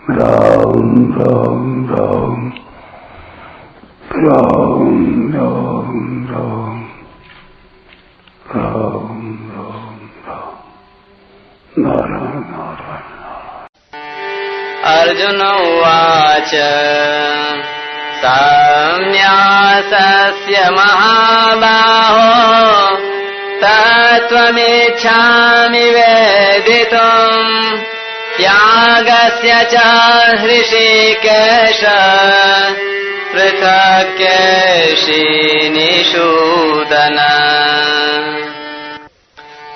राम राम राम राम राम राम राम राम राम नारायण नारायण। अर्जुन उवाच संन्यासस्य महाबाहो तत्त्वमिच्छामि वेदितुम् त्यागस्य च हृषीकेश पृथक् केशिनिषूदन।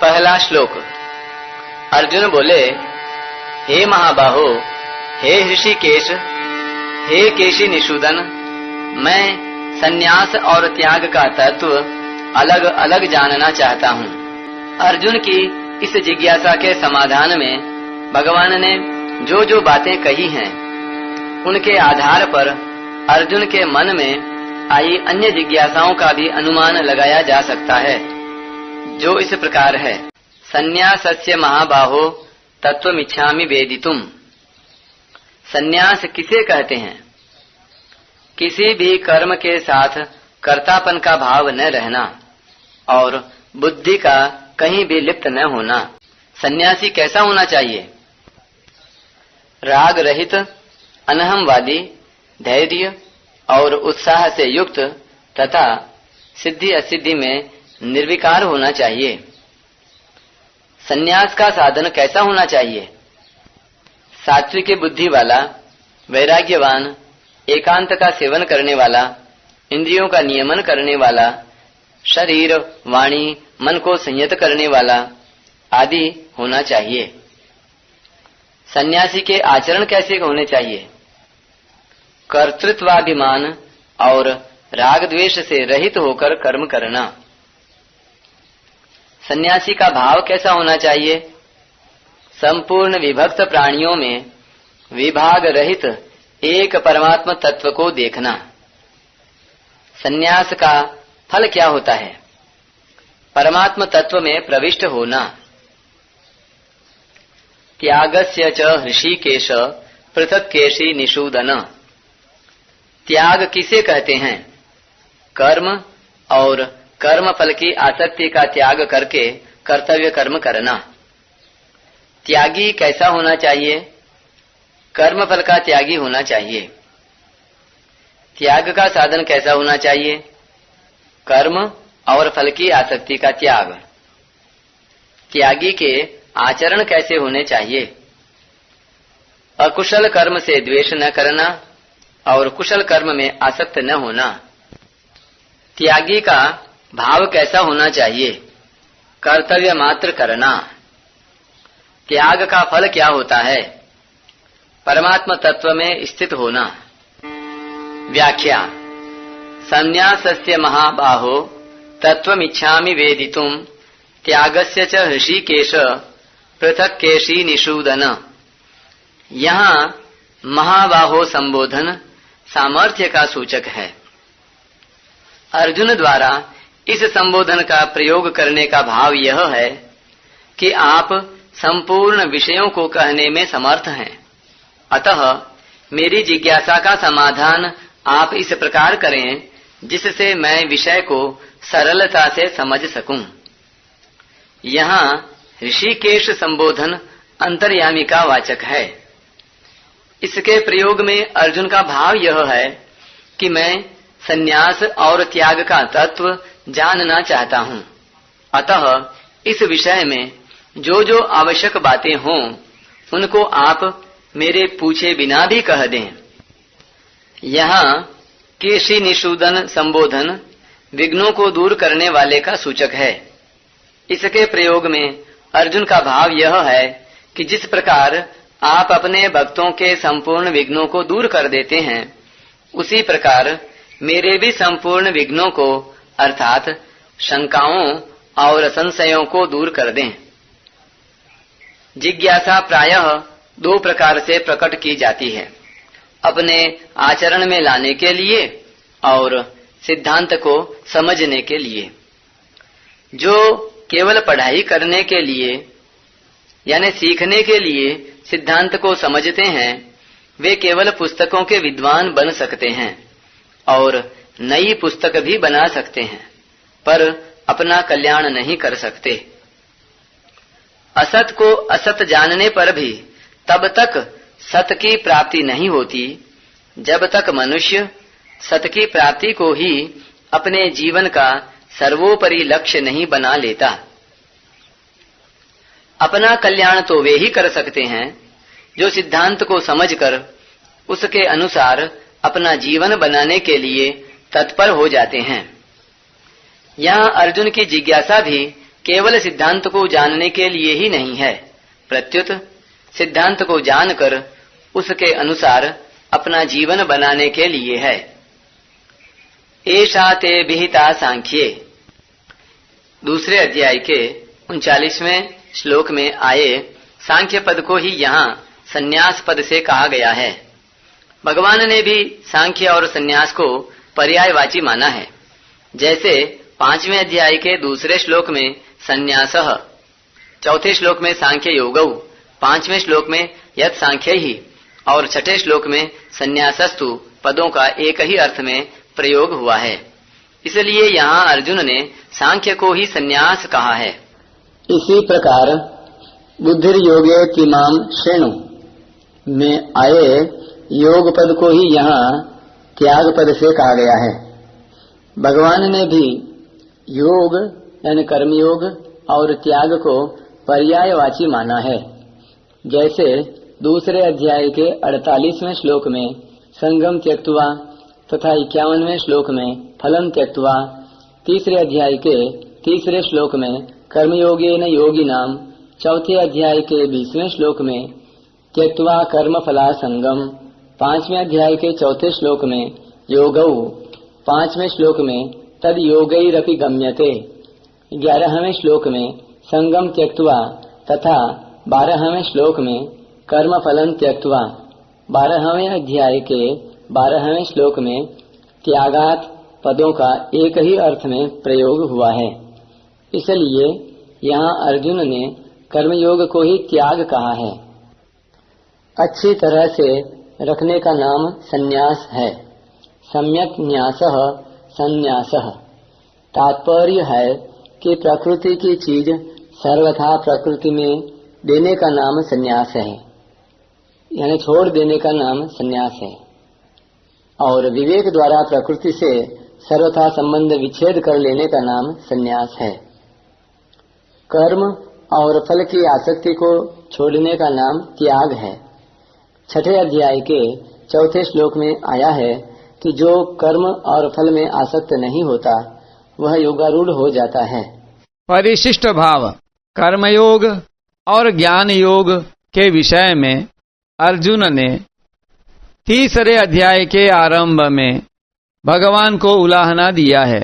पहला श्लोक। अर्जुन बोले, हे महाबाहो, हे ऋषिकेश, हे केशी निषूदन, मैं संन्यास और त्याग का तत्व अलग अलग जानना चाहता हूँ। अर्जुन की इस जिज्ञासा के समाधान में भगवान ने जो जो बातें कही हैं, उनके आधार पर अर्जुन के मन में आई अन्य जिज्ञासाओं का भी अनुमान लगाया जा सकता है, जो इस प्रकार है। संन्यासस्य महाबाहो तत्त्वमिच्छामि वेदितुम्। संन्यास किसे कहते हैं? किसी भी कर्म के साथ कर्तापन का भाव न रहना और बुद्धि का कहीं भी लिप्त न होना। सन्यासी कैसा होना चाहिए? राग रहित, अनहमवादी, धैर्य और उत्साह से युक्त तथा सिद्धि असिद्धि में निर्विकार होना चाहिए। सन्यास का साधन कैसा होना चाहिए? सात्विक बुद्धि वाला, वैराग्यवान, एकांत का सेवन करने वाला, इंद्रियों का नियमन करने वाला, शरीर, वाणी, मन को संयत करने वाला आदि होना चाहिए। सन्यासी के आचरण कैसे होने चाहिए? कर्तृत्वाभिमान और राग द्वेष से रहित होकर कर्म करना। सन्यासी का भाव कैसा होना चाहिए? संपूर्ण विभक्त प्राणियों में विभाग रहित एक परमात्म तत्व को देखना। सन्यास का फल क्या होता है? परमात्म तत्व में प्रविष्ट होना। त्यागस्य च हृषीकेश पृथक् केशि निषूदन। त्याग किसे कहते हैं? कर्म और कर्म फल की आसक्ति का त्याग करके कर्तव्य कर्म करना। त्यागी कैसा होना चाहिए? कर्म फल का त्यागी होना चाहिए। त्याग का साधन कैसा होना चाहिए? कर्म और फल की आसक्ति का त्याग। त्यागी के आचरण कैसे होने चाहिए? अकुशल कर्म से द्वेष न करना और कुशल कर्म में आसक्त न होना। त्यागी का भाव कैसा होना चाहिए? कर्तव्य मात्र करना। त्याग का फल क्या होता है? परमात्म तत्व में स्थित होना। व्याख्या। संन्यासस्य महाबाहो तत्त्वमिच्छामि वेदितुम् त्यागस्य च हृषीकेश पृथक् केशि निषूदन। यहाँ महाबाहो संबोधन सामर्थ्य का सूचक है। अर्जुन द्वारा इस संबोधन का प्रयोग करने का भाव यह है कि आप संपूर्ण विषयों को कहने में समर्थ हैं, अतः मेरी जिज्ञासा का समाधान आप इस प्रकार करें जिससे मैं विषय को सरलता से समझ सकूं। यहाँ ऋषिकेश संबोधन अंतर्यामी का वाचक है। इसके प्रयोग में अर्जुन का भाव यह है कि मैं संन्यास और त्याग का तत्व जानना चाहता हूँ, अतः इस विषय में जो जो आवश्यक बातें हों उनको आप मेरे पूछे बिना भी कह दें। यहाँ केशि निषूदन संबोधन विघ्नों को दूर करने वाले का सूचक है। इसके प्रयोग में अर्जुन का भाव यह है कि जिस प्रकार आप अपने भक्तों के संपूर्ण विघ्नों को दूर कर देते हैं, उसी प्रकार मेरे भी संपूर्ण विघ्नों को अर्थात शंकाओं और संशयों को दूर कर दें। जिज्ञासा प्रायः दो प्रकार से प्रकट की जाती है, अपने आचरण में लाने के लिए और सिद्धांत को समझने के लिए। जो केवल पढ़ाई करने के लिए यानी सीखने के लिए सिद्धांत को समझते हैं, वे केवल पुस्तकों के विद्वान बन सकते हैं और नई पुस्तक भी बना सकते हैं, पर अपना कल्याण नहीं कर सकते। असत को असत जानने पर भी तब तक सत की प्राप्ति नहीं होती जब तक मनुष्य सत की प्राप्ति को ही अपने जीवन का सर्वोपरि लक्ष्य नहीं बना लेता। अपना कल्याण तो वे ही कर सकते हैं जो सिद्धांत को समझकर उसके अनुसार अपना जीवन बनाने के लिए तत्पर हो जाते हैं। यहाँ अर्जुन की जिज्ञासा भी केवल सिद्धांत को जानने के लिए ही नहीं है, प्रत्युत सिद्धांत को जानकर उसके अनुसार अपना जीवन बनाने के लिए है। एषा ते विहिता सांख्ये, दूसरे अध्याय के 39वें श्लोक में आए सांख्य पद को ही यहाँ संन्यास पद से कहा गया है। भगवान ने भी सांख्य और संन्यास को पर्यायवाची माना है। जैसे 5वें अध्याय के दूसरे श्लोक में संन्यासः, चौथे श्लोक में सांख्य योगौ, 5वें श्लोक में यत् सांख्य ही और 6ठे श्लोक में संन्यासस्तु पदों का एक ही अर्थ में प्रयोग हुआ है। इसलिए यहाँ अर्जुन ने सांख्य को ही संन्यास कहा है। इसी प्रकार बुद्धिर योगे किमाम श्रेणु में आए योग पद को ही यहाँ त्याग पद से कहा गया है। भगवान ने भी योग यानी कर्मयोग और त्याग को पर्यायवाची माना है। जैसे दूसरे अध्याय के 48वें श्लोक में संगम त्यक्त्वा तथा 51वें श्लोक में फलम त्यक्त्वा, तीसरे अध्याय के तीसरे श्लोक में कर्मयोगेन योगिनाम, चौथे अध्याय के 20वें श्लोक में त्यक्त्वा कर्म फला संगम, 5वें अध्याय के चौथे श्लोक में योगौ, 5वें श्लोक में तद योगैरपि गम्यते, 11वें श्लोक में संगम त्यक्त्वा तथा 12वें श्लोक में कर्म फलन त्यक्त्वा, 12वें अध्याय के 12वें श्लोक में त्यागात पदों का एक ही अर्थ में प्रयोग हुआ है। इसलिए यहाँ अर्जुन ने कर्मयोग को ही त्याग कहा है। अच्छी तरह से रखने का नाम संन्यास है। सम्यक न्यासः संन्यासः, तात्पर्य है कि प्रकृति की चीज सर्वथा प्रकृति में देने का नाम संन्यास है, यानी छोड़ देने का नाम संन्यास है। और विवेक द्वारा प्रकृति से सर्वथा संबंध विच्छेद कर लेने का नाम संन्यास है। कर्म और फल की आसक्ति को छोड़ने का नाम त्याग है। 6ठे अध्याय के 4थे श्लोक में आया है कि जो कर्म और फल में आसक्त नहीं होता वह योगारूढ़ हो जाता है। परिशिष्ट भाव कर्मयोग और ज्ञान योग के विषय में अर्जुन ने तीसरे अध्याय के आरंभ में भगवान को उलाहना दिया है।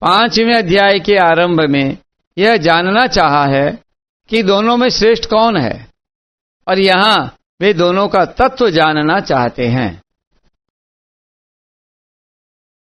5वें अध्याय के आरंभ में यह जानना चाहा है कि दोनों में श्रेष्ठ कौन है, और यहाँ वे दोनों का तत्व जानना चाहते हैं।